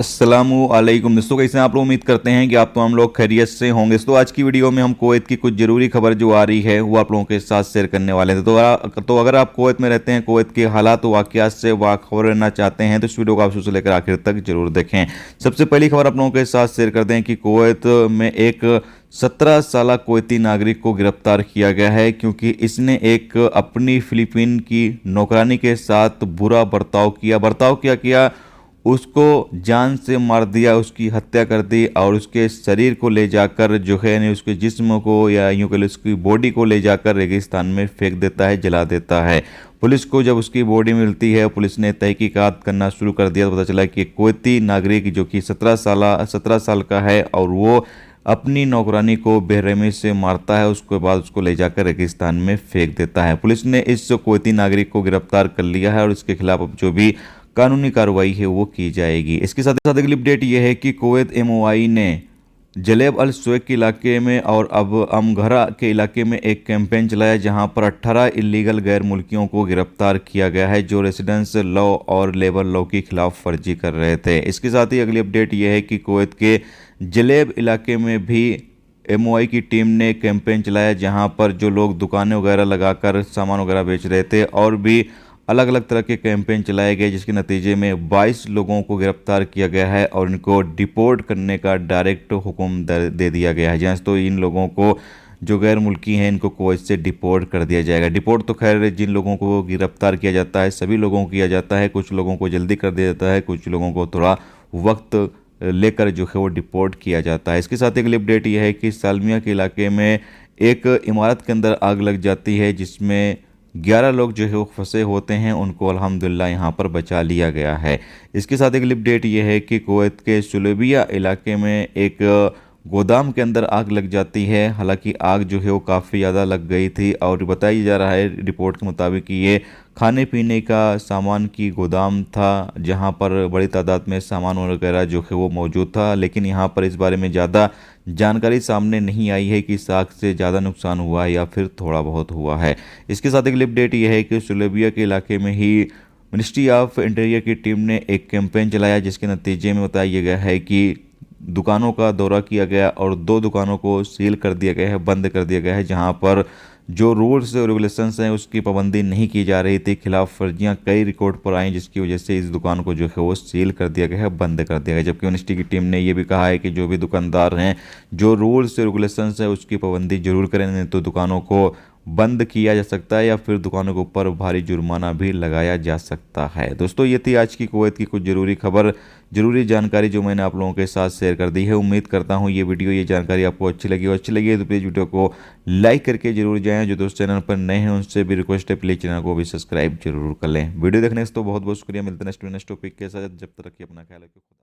अस्सलामुअलैकुम दोस्तों, कैसे हैं आप लोग। उम्मीद करते हैं कि आप तो हम लोग खैरियत से होंगे। तो आज की वीडियो में हम कुवैत की कुछ ज़रूरी खबर जो आ रही है वो आप लोगों के साथ शेयर करने वाले हैं। तो अगर आप कुवैत में रहते हैं, कुवैत के हालात व वाक़यात से वाखबर रहना चाहते हैं तो इस वीडियो को आप शुरू से लेकर आखिर तक जरूर देखें। सबसे पहली खबर आप लोगों के साथ शेयर करते हैं कि कुवैत में एक 17 साल कुवैती नागरिक को गिरफ्तार किया गया है, क्योंकि इसने एक अपनी फिलीपीन की नौकरानी के साथ बुरा बर्ताव किया, उसको जान से मार दिया, उसकी हत्या कर दी और उसके शरीर को ले जाकर जो है यानी उसके जिस्म को या यूँ कह लो उसकी बॉडी को ले जाकर रेगिस्तान में फेंक देता है, जला देता है। पुलिस को जब उसकी बॉडी मिलती है, पुलिस ने तहकीकात करना शुरू कर दिया तो पता चला कि एक कुवैती नागरिक जो कि 17 साल का है और वो अपनी नौकरानी को बेरहमी से मारता है, उसके बाद उसको ले जाकर रेगिस्तान में फेंक देता है। पुलिस ने इस कुवैती नागरिक को गिरफ्तार कर लिया है और इसके खिलाफ अब जो भी कानूनी कार्रवाई है वो की जाएगी। इसके साथ साथ अगली अपडेट ये है कि कुवैत एमओआई ने जलेब अल सुएक के इलाके में और अब अमघरा के इलाके में एक कैंपेन चलाया, जहां पर 18 इलीगल गैर मुल्कियों को गिरफ्तार किया गया है जो रेसिडेंस लॉ और लेबर लॉ की खिलाफ वर्जी कर रहे थे। इसके साथ ही अगली अपडेट यह है कि कुवैत के जलेब इलाके में भी एमओआई की टीम ने कैंपेन चलाया, जहां पर जो लोग दुकानें वगैरह लगाकर सामान वगैरह बेच रहे थे और भी अलग अलग तरह के कैंपेन चलाए गए, जिसके नतीजे में 22 लोगों को गिरफ्तार किया गया है और इनको डिपोर्ट करने का डायरेक्ट हुक्म दे दिया गया है। जहाँ तो इन लोगों को जो गैर मुल्की हैं इनको कुवैत से डिपोर्ट कर दिया जाएगा। डिपोर्ट तो खैर जिन लोगों को गिरफ्तार किया जाता है सभी लोगों को किया जाता है, कुछ लोगों को जल्दी कर दिया जाता है, कुछ लोगों को थोड़ा वक्त लेकर जो है वो डिपोर्ट किया जाता है। इसके साथ एक अपडेट यह है कि सालमिया के इलाके में एक इमारत के अंदर आग लग जाती है, जिसमें 11 लोग जो है वो फंसे होते हैं, उनको अल्हम्दुलिल्लाह यहाँ पर बचा लिया गया है। इसके साथ एक अपडेट ये है कि कुवैत के सुलेबिया इलाके में एक गोदाम के अंदर आग लग जाती है। हालांकि आग जो है वो काफ़ी ज़्यादा लग गई थी और बताया जा रहा है रिपोर्ट के मुताबिक कि ये खाने पीने का सामान की गोदाम था, जहां पर बड़ी तादाद में सामान वगैरह जो है वो मौजूद था। लेकिन यहां पर इस बारे में ज़्यादा जानकारी सामने नहीं आई है कि इस आग से ज़्यादा नुकसान हुआ है या फिर थोड़ा बहुत हुआ है। इसके साथ एक अपडेट ये है कि सुलेबिया के इलाके में ही मिनिस्ट्री ऑफ इंटीरियर की टीम ने एक कैंपेन चलाया, जिसके नतीजे में बताया गया है कि दुकानों का दौरा किया गया और 2 दुकानों को सील कर दिया गया है, बंद कर दिया गया है, जहां पर जो रूल्स और रेगुलेशंस हैं उसकी पाबंदी नहीं की जा रही थी। खिलाफ वर्जियाँ कई रिकॉर्ड पर आई, जिसकी वजह से इस दुकान को जो है वो सील कर दिया गया है, बंद कर दिया गया। जबकि मिनिस्ट्री की टीम ने ये भी कहा है कि जो भी दुकानदार हैं जो रूल्स और रेगुलेशंस है उसकी पाबंदी जरूर करें, नहीं तो दुकानों को बंद किया जा सकता है या फिर दुकानों के ऊपर भारी जुर्माना भी लगाया जा सकता है। दोस्तों, ये थी आज की कुवैत की कुछ ज़रूरी खबर, ज़रूरी जानकारी जो मैंने आप लोगों के साथ शेयर कर दी है। उम्मीद करता हूँ ये जानकारी आपको अच्छी लगी है तो प्लीज़ वीडियो को लाइक करके जरूर जाएँ। जो दोस्त चैनल पर नए हैं उनसे भी रिक्वेस्ट है प्लीज़ चैनल को भी सब्सक्राइब जरूर कर लें। वीडियो देखने से तो बहुत बहुत शुक्रिया। मिलते हैं नेक्स्ट टॉपिक के साथ। जब तक कि अपना ख्याल रखिए।